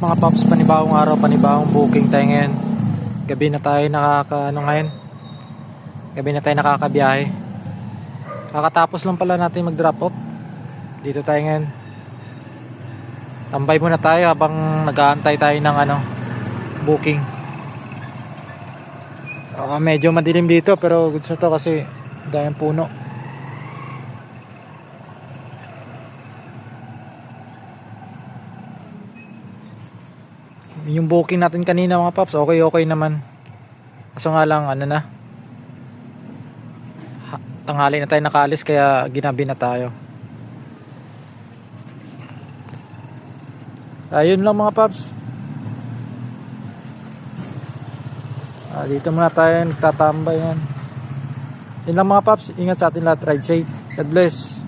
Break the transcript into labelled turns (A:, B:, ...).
A: Mga paps, panibagong araw, panibagong booking tayo ngayon. Gabi na tayo nakakabiyahe. Kakatapos lang pala natin mag drop off. Dito tayo ngayon. Tambay muna tayo habang nag-aantay tayo ng booking. Medyo madilim dito pero gusto to kasi dahil puno. Yung booking natin kanina mga paps, okay naman. Kaso nga lang tanghali na tayo nakaalis kaya ginabi na tayo. Ayun lang mga paps. Dito muna tayo nagtatambay yan. Yun lang mga paps, ingat sa atin lahat, ride safe, God bless.